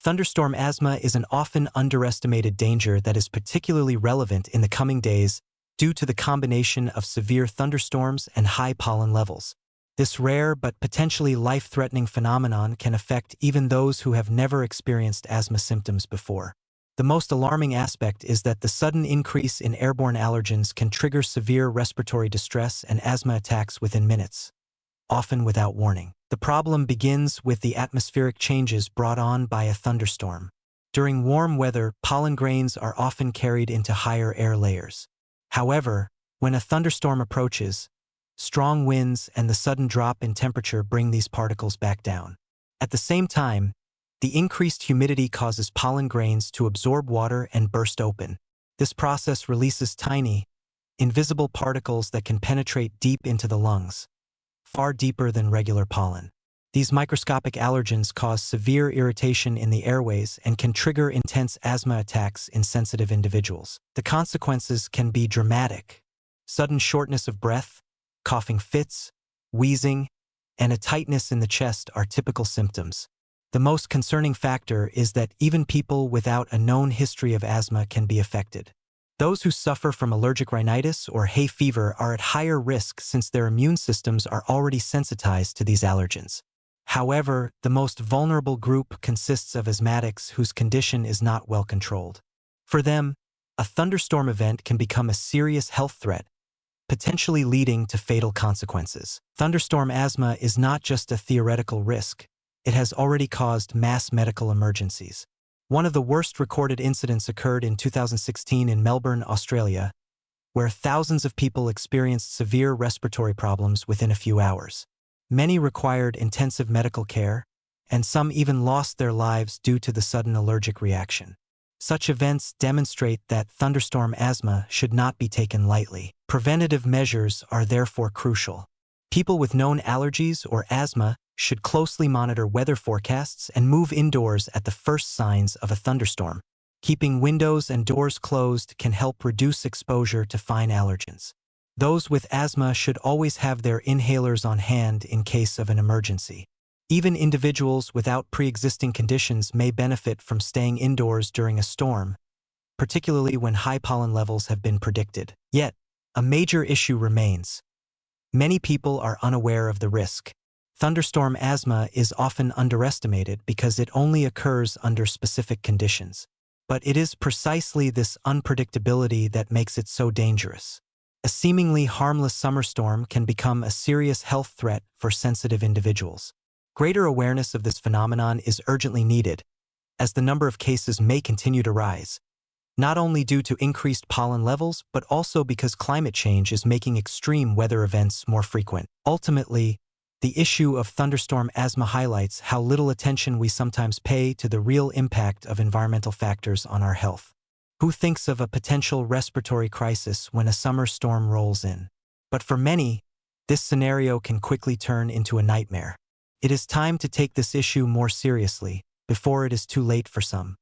Thunderstorm asthma is an often underestimated danger that is particularly relevant in the coming days due to the combination of severe thunderstorms and high pollen levels. This rare but potentially life-threatening phenomenon can affect even those who have never experienced asthma symptoms before. The most alarming aspect is that the sudden increase in airborne allergens can trigger severe respiratory distress and asthma attacks within minutes, often without warning. The problem begins with the atmospheric changes brought on by a thunderstorm. During warm weather, pollen grains are often carried into higher air layers. However, when a thunderstorm approaches, strong winds and the sudden drop in temperature bring these particles back down. At the same time, the increased humidity causes pollen grains to absorb water and burst open. This process releases tiny, invisible particles that can penetrate deep into the lungs, far deeper than regular pollen. These microscopic allergens cause severe irritation in the airways and can trigger intense asthma attacks in sensitive individuals. The consequences can be dramatic. Sudden shortness of breath, coughing fits, wheezing, and a tightness in the chest are typical symptoms. The most concerning factor is that even people without a known history of asthma can be affected. Those who suffer from allergic rhinitis or hay fever are at higher risk since their immune systems are already sensitized to these allergens. However, the most vulnerable group consists of asthmatics whose condition is not well controlled. For them, a thunderstorm event can become a serious health threat, potentially leading to fatal consequences. Thunderstorm asthma is not just a theoretical risk. It has already caused mass medical emergencies. One of the worst recorded incidents occurred in 2016 in Melbourne, Australia, where thousands of people experienced severe respiratory problems within a few hours. Many required intensive medical care, and some even lost their lives due to the sudden allergic reaction. Such events demonstrate that thunderstorm asthma should not be taken lightly. Preventative measures are therefore crucial. People with known allergies or asthma should closely monitor weather forecasts and move indoors at the first signs of a thunderstorm. Keeping windows and doors closed can help reduce exposure to fine allergens. Those with asthma should always have their inhalers on hand in case of an emergency. Even individuals without pre-existing conditions may benefit from staying indoors during a storm, particularly when high pollen levels have been predicted. Yet, a major issue remains. Many people are unaware of the risk. Thunderstorm asthma is often underestimated because it only occurs under specific conditions. But it is precisely this unpredictability that makes it so dangerous. A seemingly harmless summer storm can become a serious health threat for sensitive individuals. Greater awareness of this phenomenon is urgently needed, as the number of cases may continue to rise, not only due to increased pollen levels, but also because climate change is making extreme weather events more frequent. Ultimately, the issue of thunderstorm asthma highlights how little attention we sometimes pay to the real impact of environmental factors on our health. Who thinks of a potential respiratory crisis when a summer storm rolls in? But for many, this scenario can quickly turn into a nightmare. It is time to take this issue more seriously, before it is too late for some.